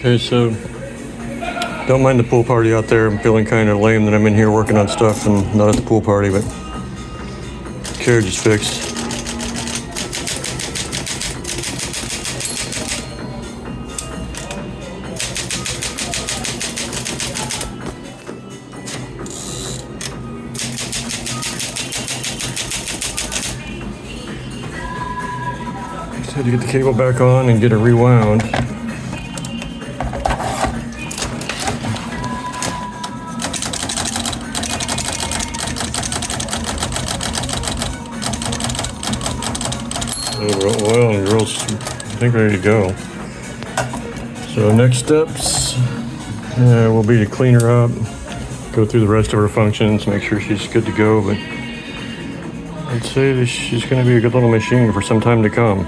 Okay, so don't mind the pool party out there. I'm feeling kind of lame that I'm in here working on stuff and not at the pool party, but carriage is fixed. Just had to get the cable back on and get it rewound. Oil and girls, I think ready to go. So next steps will be to clean her up, go through the rest of her functions, make sure she's good to go. But I'd say that she's going to be a good little machine for some time to come.